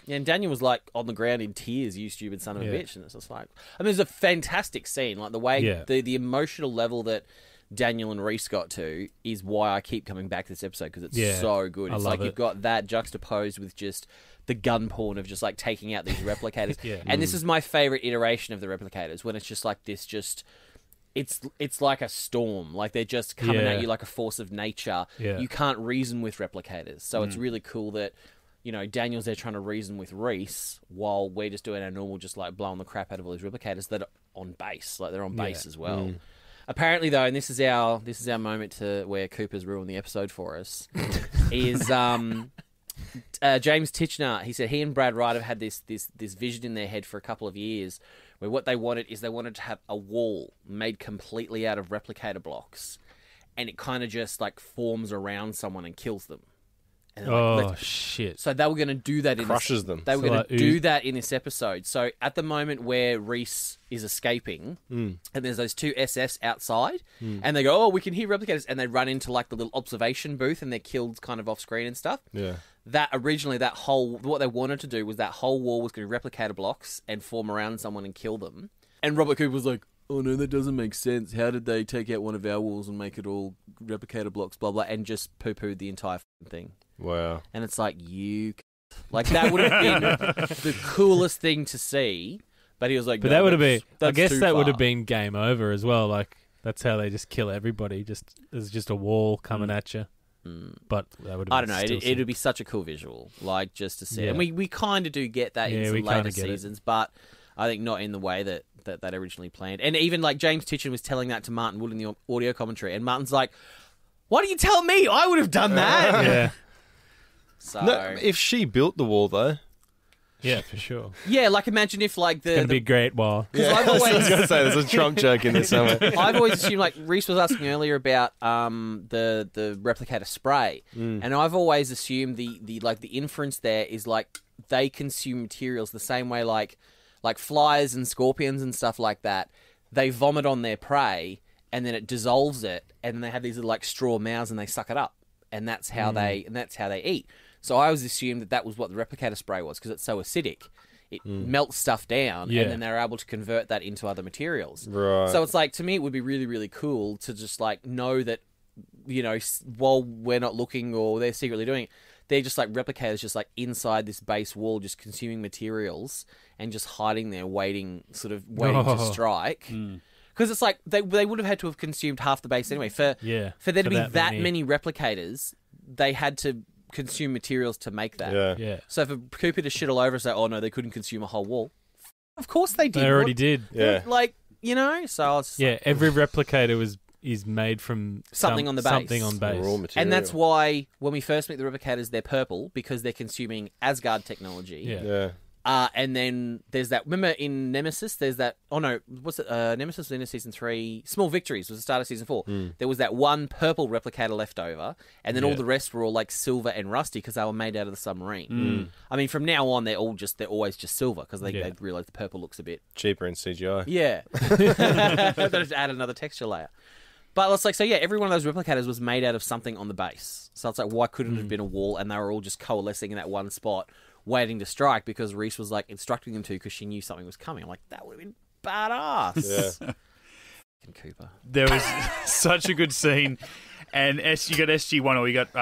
And Daniel was, like, on the ground in tears, you stupid son of a bitch. And it's just like... I mean, it's a fantastic scene. Like, the way... The emotional level that Daniel and Rhys got to is why I keep coming back to this episode, because it's so good. It's like you've got that juxtaposed with just the gun porn of just, like, taking out these replicators. And this is my favourite iteration of the replicators, when it's just like this just... It's like a storm. Like, they're just coming at you like a force of nature. Yeah. You can't reason with replicators. So it's really cool that, Daniel's there trying to reason with Rhys while we're just doing our normal, just like blowing the crap out of all these replicators that are on base. Like, they're on base as well. Apparently, though, and this is our moment to where Cooper's ruined the episode for us, is James Titchener. He said he and Brad Wright have had this vision in their head for a couple of years, where what they wanted to have a wall made completely out of replicator blocks, and it kind of just like forms around someone and kills them. And shit! So they were going to do that. Crushes them. They were going to do that in this episode. So at the moment where Rhys is escaping, and there's those two SS outside, and they go, "Oh, we can hear replicators," and they run into like the little observation booth, and they're killed kind of off screen and stuff. Yeah. That originally, what they wanted to do was that whole wall was going to be replicator blocks and form around someone and kill them. And Robert Cooper was like, "Oh no, that doesn't make sense. How did they take out one of our walls and make it all replicator blocks, blah, blah," and just poo-pooed the entire thing. Wow. And it's like, that would have been the coolest thing to see. But he was like, But no, that would have been. I that's guess too that would far. have been game over as well. Like that's how they just kill everybody. Just there's just a wall coming at you. But that would. I don't know. It would be such a cool visual, like just to see. Yeah. And we kind of do get that in Yeah, some we later kinda get it. seasons, but I think not in the way that originally planned. And even like James Titchen was telling that to Martin Wood in the audio commentary, and Martin's like, "Why do you tell me? I would have done that." Yeah. So No, if she built the wall, though. Yeah, for sure. yeah, like imagine if like It's gonna be a great while. because I've I was always going to say, there's a Trump joke in there somewhere. I've always assumed, like Rhys was asking earlier about the replicator spray, and I've always assumed the inference there is like they consume materials the same way like flies and scorpions and stuff like that. They vomit on their prey, and then it dissolves it, and they have these little like straw mouths, and they suck it up, and that's how they eat. So I always assumed that was what the replicator spray was because it's so acidic. It melts stuff down, Yeah. and then they're able to convert that into other materials. Right. So it's like, to me, it would be really, really cool to just like know that, you know, while we're not looking or they're secretly doing it, they're just like replicators, just like inside this base wall, just consuming materials and just hiding there, waiting to strike. Because it's like they would have had to have consumed half the base anyway. For there to be that many replicators, they had to consume materials to make that. Yeah. So if a Cooper to shit all over and say, "Oh no, they couldn't consume a whole wall," of course they did. They already did. Yeah. Like, you know, so it's Yeah, every replicator is made from Something on the base. Something on base. Raw material. and that's why when we first meet the replicators, they're purple because they're consuming Asgard technology. Yeah. Yeah. And then there's that. Remember in Nemesis, there's that. Oh no, what's it? Nemesis was in season 3. Small Victories was the start of season 4. There was that one purple replicator left over, and then all the rest were all like silver and rusty because they were made out of the submarine. I mean, from now on, they're always just silver because they realize the purple looks a bit Cheaper in CGI. Yeah. They just add another texture layer. But it's like, so yeah, every one of those replicators was made out of something on the base. So it's like, why couldn't it have been a wall and they were all just coalescing in that one spot, waiting to strike because Rhys was like instructing them to because she knew something was coming. I'm like, that would have been badass. Yeah. Fucking Cooper. There was such a good scene. And you got SG-1, or you got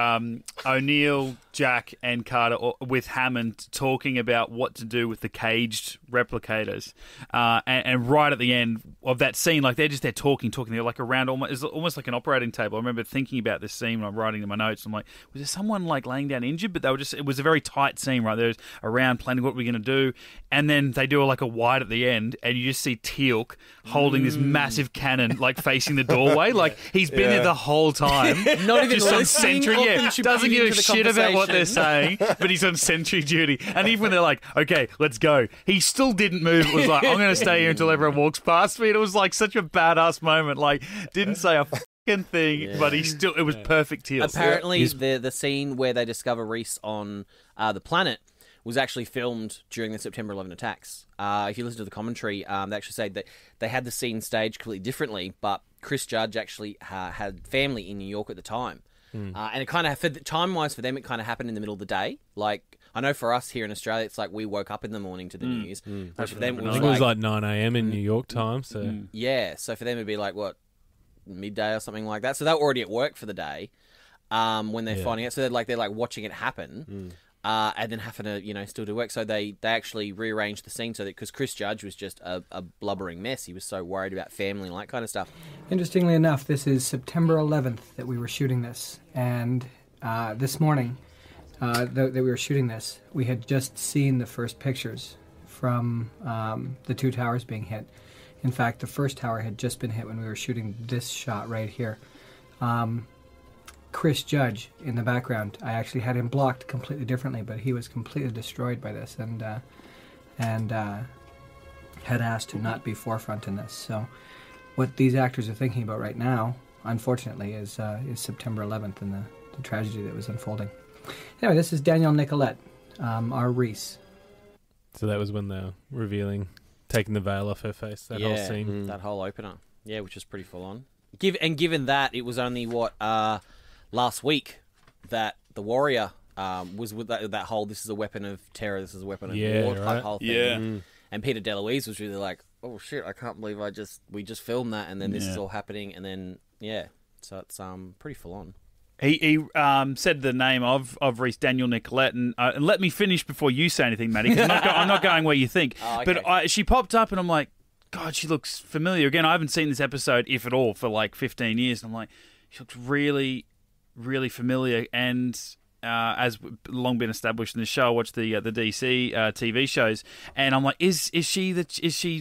O'Neill, Jack, and Carter with Hammond talking about what to do with the caged replicators. And right at the end of that scene, like they're talking. They're like around almost like an operating table. I remember thinking about this scene when I'm writing in my notes. I'm like, was there someone like laying down injured? But they were it was a very tight scene, right? They're around planning what we're going to do. And then they do like a wide at the end, and you just see Teal'c holding this massive cannon, like facing the doorway. Like he's been there the whole time. Not even just on listening sentry, or yeah. contributing Doesn't give a to the shit about what they're conversation. saying, but he's on sentry duty. And even when they're like, "Okay, let's go," he still didn't move. It was like, "I'm going to stay here until everyone walks past me." And it was like such a badass moment. Like, didn't say a fucking thing, but it was perfect. Teal. Apparently, the scene where they discover Rhys on the planet was actually filmed during the September 11 attacks. If you listen to the commentary, they actually say that they had the scene staged completely differently, but Chris Judge actually had family in New York at the time. And it kind of, time-wise for them, it kind of happened in the middle of the day. Like, I know for us here in Australia, it's like we woke up in the morning to the news. But for them, I think it was like 9 a.m. in New York time. So yeah, so for them it'd be like, what, midday or something like that. So they're already at work for the day when they're finding out. So they're like watching it happen. And then having to, still do work. So they actually rearranged the scene so that, because Chris Judge was just a blubbering mess. He was so worried about family and all that kind of stuff. Interestingly enough, this is September 11th that we were shooting this. And this morning that we were shooting this, we had just seen the first pictures from the 2 towers being hit. In fact, the first tower had just been hit when we were shooting this shot right here. Chris Judge in the background, I actually had him blocked completely differently, but he was completely destroyed by this and had asked to not be forefront in this. So what these actors are thinking about right now, unfortunately, is September 11th and the tragedy that was unfolding. Anyway, this is Danielle Nicolette, our Rhys. So that was when they were revealing, taking the veil off her face, that whole scene. That whole opener. Yeah, which was pretty full on. Given that, it was only, last week that the Warrior was with that whole, this is a weapon of terror, this is a weapon of war type whole thing. Yeah. And Peter DeLuise was really like, oh shit, I can't believe we just filmed that and then this is all happening and then, yeah. So it's pretty full on. He said the name of Rhys, Daniel Nicolette, and let me finish before you say anything, Maddie, 'cause I'm not going where you think. Oh, okay. But she popped up, and I'm like, God, she looks familiar. Again, I haven't seen this episode, if at all, for like 15 years. And I'm like, she looks really, really familiar. And as long been established in the show, I watch the DC TV shows, and I'm like, is she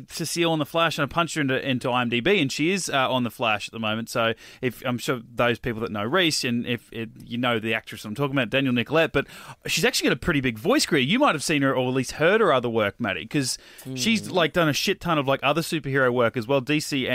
Cecile on The Flash? And I punched her into IMDb, and she is on The Flash at the moment. So if I'm sure those people that know Rhys, and you know the actress I'm talking about, Daniel Nicolette, but she's actually got a pretty big voice career. You might have seen her, or at least heard her other work, Maddie, because she's like done a shit ton of like other superhero work as well, DC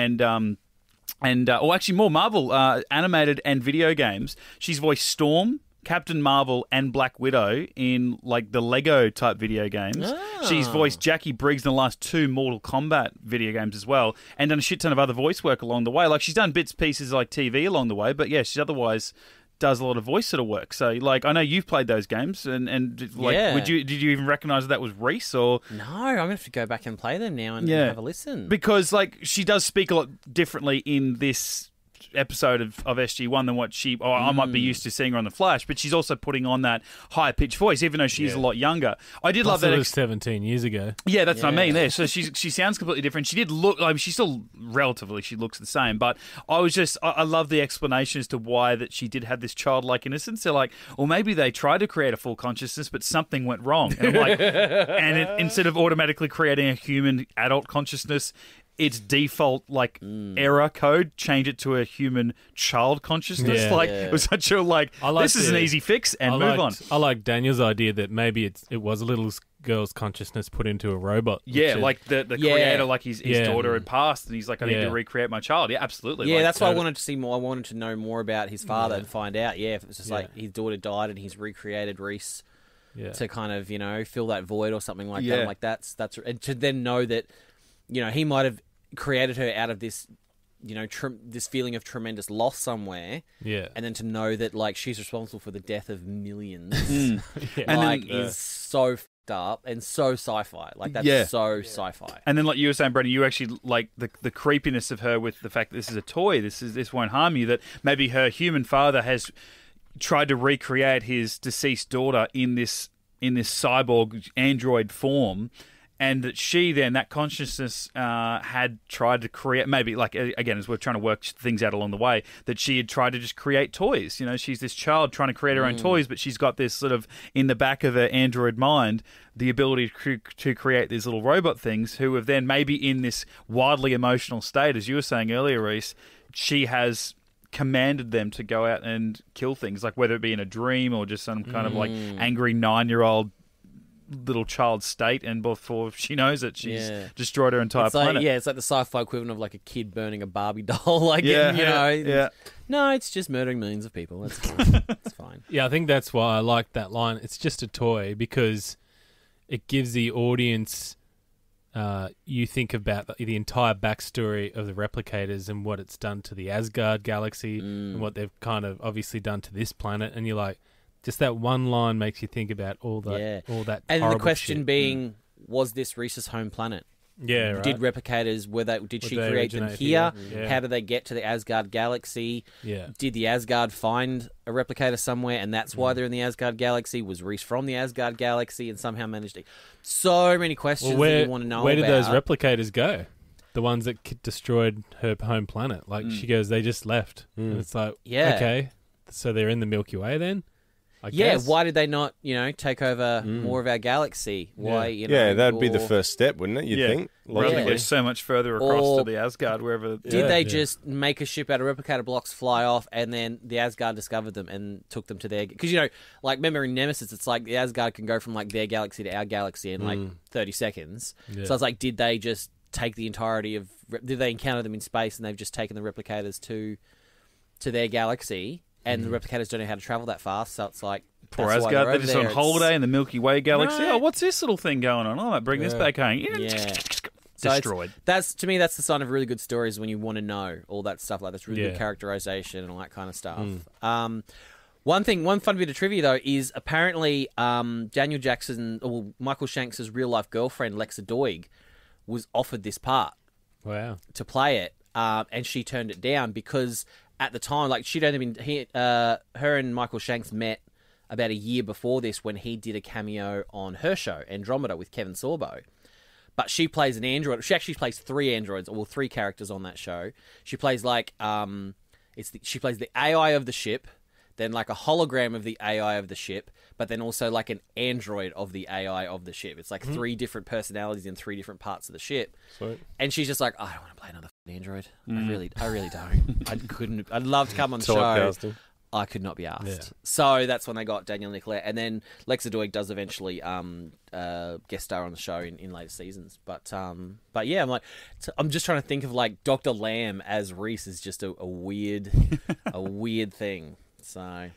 or actually more Marvel animated and video games. She's voiced Storm, Captain Marvel, and Black Widow in like the Lego type video games. Oh. She's voiced Jackie Briggs in the last 2 Mortal Kombat video games as well, and done a shit ton of other voice work along the way. Like she's done bits pieces like TV along the way, but yeah, she's otherwise does a lot of voice sort of work. So like I know you've played those games, and like did you even recognise that was Rhys or no? I'm gonna have to go back and play them now and have a listen, because like she does speak a lot differently in this episode of SG-1 than what I might be used to seeing her on The Flash, but she's also putting on that high-pitched voice, even though she's a lot younger. I did love that. It was 17 years ago. Yeah, that's what I mean there. So she sounds completely different. She did look, I mean, she still relatively, she looks the same, but I love the explanation as to why that she did have this childlike innocence. They're like, well, maybe they tried to create a full consciousness, but something went wrong. And I'm like, instead of automatically creating a human adult consciousness, its default error code, change it to a human child consciousness. It was such a this is an easy fix and move on. I like Daniel's idea that maybe it was a little girl's consciousness put into a robot. Yeah, like the creator, like his daughter had passed, and he's like, I need to recreate my child. Yeah, absolutely. Yeah, that's why I wanted to see more. I wanted to know more about his father and find out. Yeah, if it was just like his daughter died and he's recreated Rhys to kind of fill that void or something like that. I'm like that's and to then know that he might have created her out of this, this feeling of tremendous loss somewhere. Yeah. And then to know that, she's responsible for the death of millions, is so f***ed up and so sci-fi. That's so sci-fi. And then, like you were saying, Brendan, you actually like the creepiness of her with the fact that this is a toy. This won't harm you. That maybe her human father has tried to recreate his deceased daughter in this cyborg android form. And that she then, that consciousness had tried to create, maybe again, as we're trying to work things out along the way, that she had tried to just create toys. She's this child trying to create her own toys, but she's got this sort of, in the back of her android mind, the ability to create these little robot things who have then maybe in this wildly emotional state, as you were saying earlier, Rhys, she has commanded them to go out and kill things, like whether it be in a dream or just some kind of angry 9-year-old little child state, and before she knows it, she's destroyed her entire planet. It's like the sci-fi equivalent of like a kid burning a Barbie doll. No, it's just murdering millions of people. That's fine. It's fine. Yeah, I think that's why I like that line. It's just a toy, because it gives the audience. You think about the entire backstory of the Replicators and what it's done to the Asgard galaxy and what they've kind of obviously done to this planet, and you're like, just that one line makes you think about all that. And the question being, was this Rhys's home planet? Yeah, right. Did Replicators, did she create them here? Yeah. How did they get to the Asgard galaxy? Yeah. Did the Asgard find a replicator somewhere, and that's why they're in the Asgard galaxy? Was Rhys from the Asgard galaxy and somehow managed to... So many questions that you want to know about. Where did those replicators go? The ones that destroyed her home planet. She goes, they just left. And it's like, okay, so they're in the Milky Way then? I guess. Why did they not, take over more of our galaxy? Why, that'd be the first step, wouldn't it? You'd think. There's so much further across to the Asgard, wherever. Did they just make a ship out of replicator blocks, fly off, and then the Asgard discovered them and took them to their? Because remember in Nemesis, it's like the Asgard can go from their galaxy to our galaxy in 30 seconds. Yeah. So it's like, did they just take the entirety of? Did they encounter them in space and they've just taken the replicators to their galaxy? And the replicators don't know how to travel that fast, so it's like... Poor Asgard, they're just on holiday in the Milky Way galaxy. Right. Oh, what's this little thing going on? I might bring this back home. Destroyed. To me, that's the sign of really good stories, when you want to know all that stuff. That's really good characterization and all that kind of stuff. One fun bit of trivia, though, is apparently Daniel Jackson, or Michael Shanks' real-life girlfriend, Lexa Doig, was offered this part. Wow. To play it. And she turned it down because at the time, like she'd only been her and Michael Shanks met about a year before this when he did a cameo on her show Andromeda with Kevin Sorbo. But she plays an android. She actually plays 3 androids, or 3 characters on that show. She plays like she plays the AI of the ship, then like a hologram of the AI of the ship, but then also like an android of the AI of the ship. It's like 3 different personalities in 3 different parts of the ship. Sweet. And she's just like, I don't want to play another android. I really don't. I'd love to come on the show. I could not be asked. Yeah. So that's when they got Daniel Nicolet. And then Lexa Doig does eventually guest star on the show in later seasons. But yeah, I'm just trying to think of like Dr. Lamb as Rhys is just a weird thing. So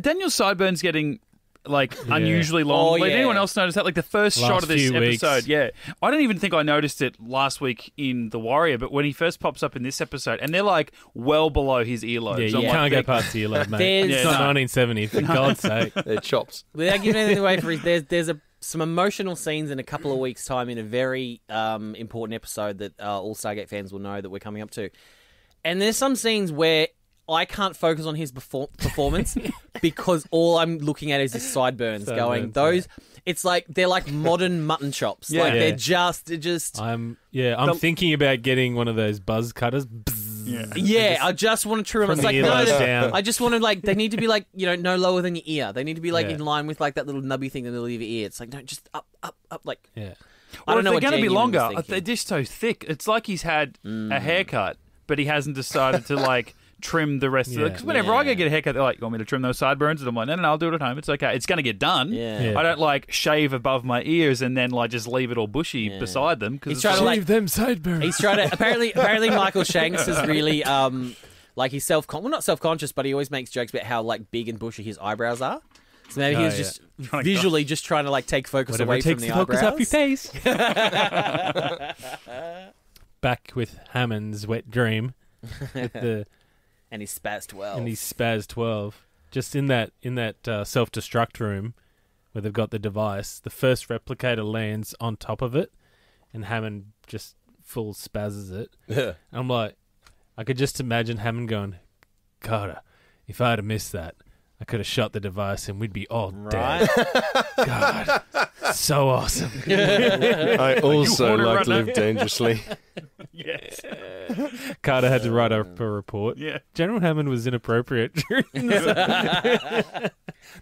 Daniel's sideburns getting like unusually long. Did anyone else notice that? Like the first shot of this episode, I don't even think I noticed it last week in The Warrior, but when he first pops up in this episode, and they're like well below his earlobes. Yeah, you can't go past the earlobe, mate. It's not 1970, for God's sake. They're chops. Without giving anything away for there's some emotional scenes in a couple of weeks' time in a very important episode that all Stargate fans will know that we're coming up to. And there's some scenes where I can't focus on his performance because all I'm looking at is his sideburns it's like they're like modern mutton chops. Yeah. Like they're just I'm thinking about getting one of those buzz cutters. I just want to trim them. It's like down. I just want to like they need to be like, no lower than your ear. They need to be like in line with like that little nubby thing in the middle of your ear. It's like no, just up like I don't know. They're going to be longer. They're just so thick. It's like he's had a haircut, but he hasn't decided to like trim the rest of it. Because whenever I go get a haircut, they're like, you want me to trim those sideburns? And I'm like, no, I'll do it at home. It's okay. It's going to get done. I don't like shave above my ears and then like just leave it all bushy beside them. He's trying to like them sideburns. He's trying to apparently Michael Shanks is really like he's not self-conscious, but he always makes jokes about how like big and bushy his eyebrows are. So maybe he was just visually just trying to like take focus away from the eyebrows. Focus off your face. Back with Hammond's wet dream. And he's Spaz 12. And he's Spaz 12. Just in that self-destruct room where they've got the device, the first replicator lands on top of it, and Hammond just full spazzes it. Yeah. I'm like, I could just imagine Hammond going, Carter, if I had missed that, I could have shot the device and we'd be all dead. God, so awesome. I also like to live dangerously. Yes. Carter had to write up a report. Yeah. General Hammond was inappropriate during this.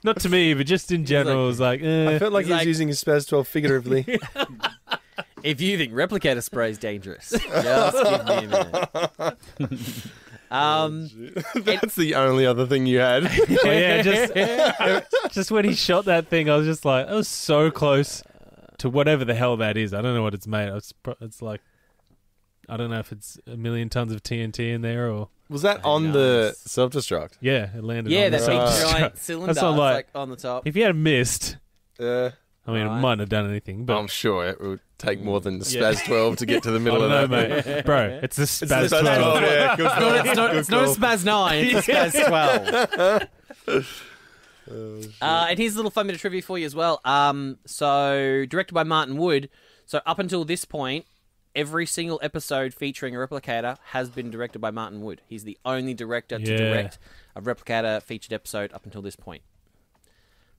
Not to me, but just in general, it was like... I felt like he was using his Spaz 12 figuratively. If you think replicator spray is dangerous, just give me a minute. That's the only other thing you had. Just when he shot that thing, I was just like, it was so close to whatever the hell that is. I don't know what it's made. It's like, I don't know if it's 1 million tons of TNT in there or... Was that on the self-destruct? Yeah, it landed on that the big giant cylinder. That's not like on the top. If you had missed... I mean, Right. it might have done anything, but... I'm sure it would take more than the Spaz 12 to get to the middle I of don't that. know, mate. Bro, it's the Spaz 12. Yeah, good call. It's not a Spaz 9, it's a Spaz 12. And here's a little fun bit of trivia for you as well. So, directed by Martin Wood. So, up until this point, every single episode featuring a replicator has been directed by Martin Wood. He's the only director to direct a replicator featured episode up until this point.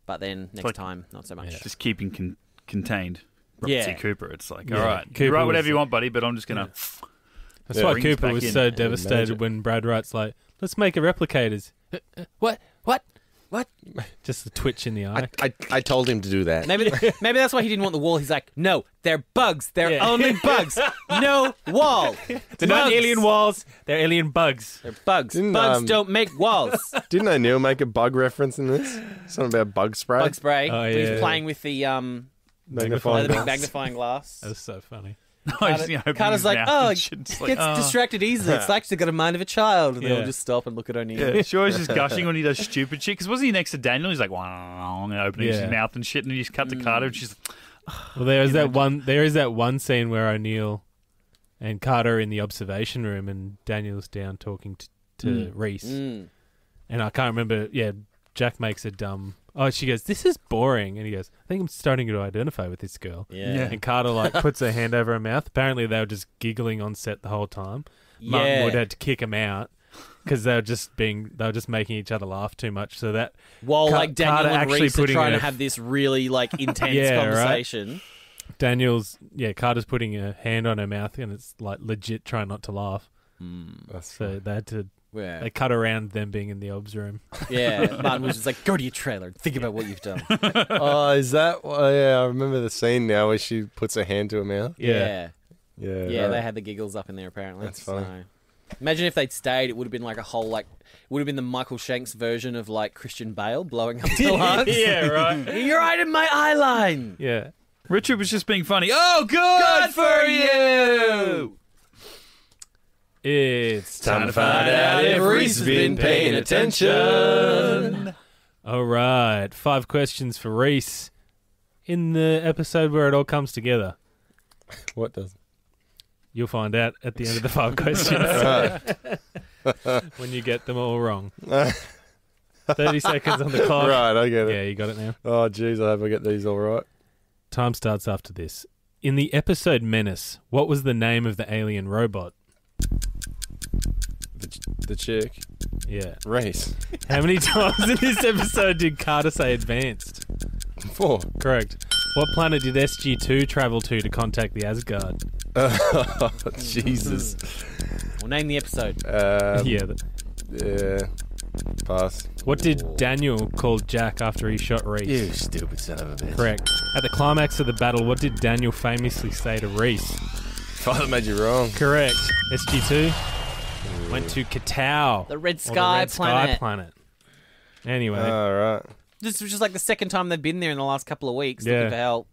But then next time, not so much. Yeah. Just keeping contained. Robert C. Cooper. It's like, all right, Cooper you write whatever you want, buddy, but I'm just going to... That's why Cooper was so devastated when Brad Wright's like, let's make a Replicators. What? Just the twitch in the eye. I told him to do that. Maybe that's why he didn't want the wall. He's like, no, they're bugs. They're only bugs. No wall. They're not alien walls. They're alien bugs. They're bugs. Bugs don't make walls. Didn't O'Neill make a bug reference in this? Something about bug spray? Bug spray. Oh, He's playing with the magnifying glass. That was so funny. Carter's like, gets distracted easily. It's like she's got a mind of a child. And they'll just stop and look at O'Neill. Yeah, sure, he's just gushing when he does stupid shit. Because wasn't he next to Daniel? He's like, wow, and opening his mouth and shit, and he just cut to Carter, and she's well, there is that one scene where O'Neill and Carter are in the observation room, and Daniel's down talking to Rhys. And I can't remember. Yeah, Jack makes a dumb... Oh, she goes, this is boring. And he goes, I think I'm starting to identify with this girl. Yeah. And Carter puts her hand over her mouth. Apparently they were just giggling on set the whole time. Martin Wood had to kick him out. because they were just making each other laugh too much. So that While like Daniel Carter and actually Rhys are putting trying to a- have this really like intense Yeah, right. conversation. Carter's putting a hand on her mouth and it's like legit trying not to laugh. So they had to. Yeah. They cut around them being in the obs room. Yeah, Martin was just like, go to your trailer and think about what you've done. Oh, is that? Oh, yeah, I remember the scene now where she puts her hand to her mouth. Yeah. Yeah, right. They had the giggles up in there apparently. That's funny. So, imagine if they'd stayed, it would have been like a whole like it would have been the Michael Shanks version of like Christian Bale blowing up the lungs. Yeah, right. You're right in my eye line. Yeah. Richard was just being funny. Oh, good for you! It's Time to find out if Rhys has been paying attention. All right. 5 questions for Rhys in the episode where it all comes together. What does? You'll find out at the end of the 5 questions Right. when you get them all wrong. 30 seconds on the clock. Right, I get it. Yeah, you got it now. Oh, jeez, I hope I get these all right. Time starts after this. In the episode Menace, what was the name of the alien robot? The chick. Yeah. Rhys. How many times in this episode did Carter say advanced? 4. Correct. What planet did SG-2 travel to contact the Asgard? Oh, Jesus. We'll name the episode. Yeah. Pass. What did Daniel call Jack after he shot Rhys? You stupid son of a bitch. Correct. At the climax of the battle, what did Daniel famously say to Rhys? Father made you wrong. Correct. SG-2 went to Katau. The Red or Sky Red Sky Planet. Planet. Anyway. All right. This was just like the second time they've been there in the last couple of weeks Yeah. looking for help.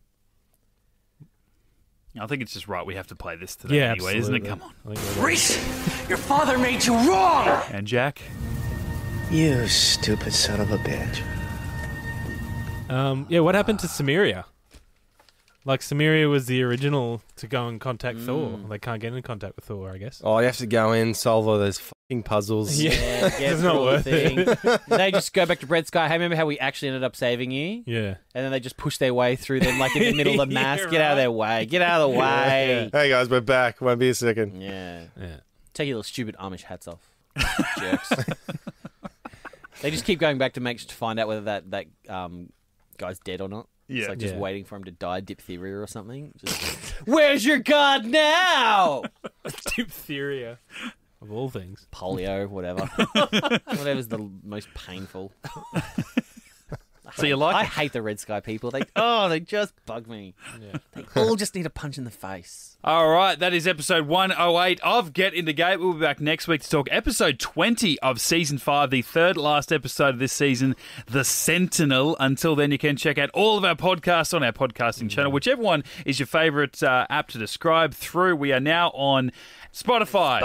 I think it's just right we have to play this today Yeah, anyway, isn't it? absolutely. Come on. I think we're right. Rhys, your father made you wrong! And Jack? You stupid son of a bitch. What happened to Samaria? Like, Samaria was the original to go and contact Thor. They can't get in contact with Thor, I guess. Oh, you have to go in, solve all those fucking puzzles. Yeah, get It's through not all the worth it. thing. They just go back to Red Sky. Hey, remember how we actually ended up saving you? Yeah. And then they just push their way through them like in the middle of the mass. Yeah, Get out of their way. Get out of the way. Hey, guys, we're back. Won't be a second. Yeah. Yeah. Take your little stupid Amish hats off. Jerks. They just keep going back to find out whether that guy's dead or not. Yeah. It's like just Yeah. waiting for him to die of diphtheria or something. Just, where's your god now? Diphtheria. Of all things. Polio, whatever. Whatever's the most painful. So you like I it? hate the Red Sky people. They just bug me. Yeah. They all just need a punch in the face. All right, that is episode 108 of Get Into Geek. We'll be back next week to talk episode 20 of season 5, the third last episode of this season, The Sentinel. Until then, you can check out all of our podcasts on our podcasting channel, whichever one is your favourite app to describe through. We are now on Spotify.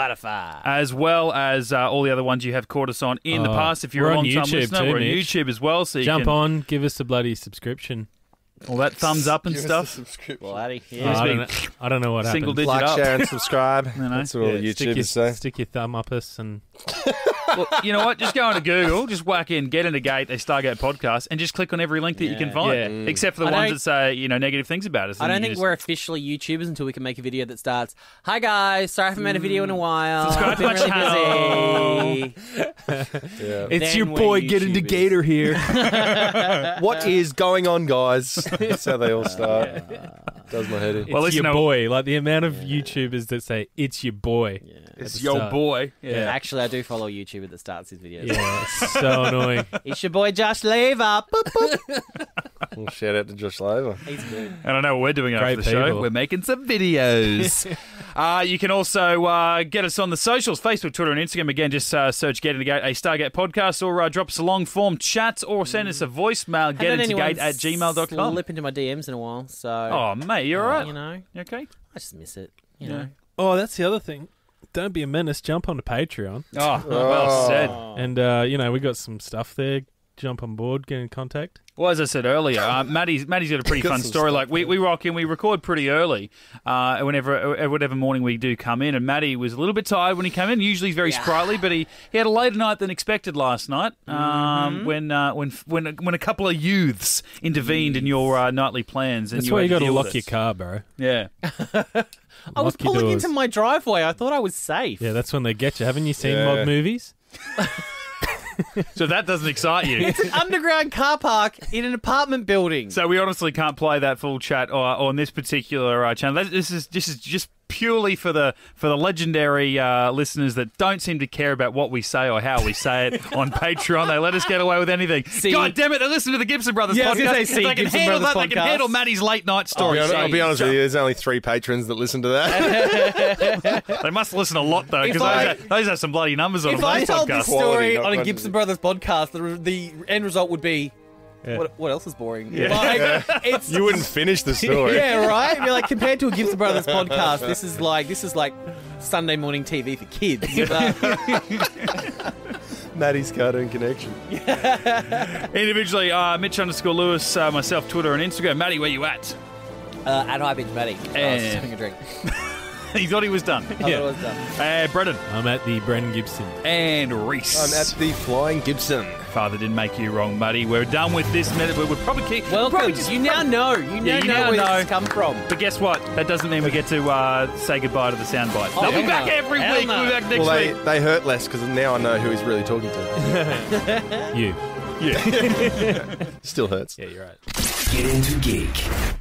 As well as all the other ones you have caught us on in the past. If you're we're a on long-time YouTube listener, too, we're on Mitch. YouTube as well. So you Jump can, on, give us a bloody subscription. all that thumbs up and Give us stuff. a subscription. Bloody I, yeah. don't know what Single happened. digit Like, up. share, and subscribe. know. That's what all the stick your, YouTubers say. stick your thumb up us and Well, you know what? Just go into Google, just whack in Get Into Gate, a Stargate podcast, and just click on every link that you can Yeah. find. Yeah. Except for the I ones that don't- say, negative things about us. I And don't you think just- we're officially YouTubers until we can make a video that starts, "Hi guys, sorry I haven't made a video in a while. Subscribe to Been my really channel." busy." Yeah. It's Then your boy, we're Get Into YouTubers. Gator here. What is going on, guys? That's how they all start. Does my head in. it's Well, at least your you know- boy. Like the amount of YouTubers that say, it's your boy. It's the your start. boy. Yeah. Actually, I do follow a YouTuber that starts his videos. Yeah, it's so annoying. It's your boy Josh Lever. Boop, boop. Well, shout out to Josh Laver. He's good. And I know what we're doing after Great the show. people. We're making some videos. You can also get us on the socials, Facebook, Twitter, and Instagram. Again, just search Get Into Gate, a Stargate podcast, or drop us a long-form chat, or send us a voicemail, getintogate@gmail.com. Slip into my DMs in a while, so Oh, mate, you all right? you know, You okay? I just miss it. You know, Oh, that's the other thing. Don't be a menace. Jump onto Patreon. Oh, well said. And, we got some stuff there. Jump on board, get in contact. Well, as I said earlier, Maddie's got a pretty Got fun some story. stuff, Like we rock in, we record pretty early. Whatever morning we do come in, and Maddie was a little bit tired when he came in. Usually he's very sprightly, but he had a later night than expected last night. When a couple of youths intervened in your nightly plans, and That's you why had you got to deal with lock your it. car, bro. Yeah. I was Lock your pulling doors. into my driveway. I thought I was safe. Yeah, that's when they get you. Haven't you seen Yeah. mob movies? So that doesn't excite you. It's an underground car park in an apartment building. So we honestly can't play that full chat on this particular channel. This is just purely for the legendary listeners that don't seem to care about what we say or how we say it on Patreon. They let us get away with anything. God damn it! They listen to the Gibson Brothers podcast. I was gonna say, they can handle that. They can handle Maddie's late night story. I'll be honest with you. There's only 3 patrons that listen to that. They must listen a lot though, because those have some bloody numbers on them. If I told this story on a quantity. Gibson Brothers podcast, the end result would be. Yeah. What else is boring? Yeah. Like, it's, You wouldn't finish the story. yeah, right. You're like, compared to a Gibson Brothers podcast, this is like Sunday morning TV for kids. Maddie's Cartoon Connection. Individually, Mitch_Lewis, myself, Twitter and Instagram. Maddie, where you at? At High Bench Matty. I was And- just having a drink. He thought he was done. I thought it was done. Brendan. I'm at the Bren Gibson. And Rhys. I'm at the Flying Gibson. Father didn't make you wrong, buddy. We're done with this minute. We would probably keep. Welcome. You now know. You now know where this come from. But guess what? That doesn't mean we get to say goodbye to the soundbites. Oh, They'll be hell back no. every Hell week. no. We'll be back next Well, week. they hurt less because now I know who he's really talking to. You. Yeah. Still hurts. Yeah, you're right. Get Into Geek.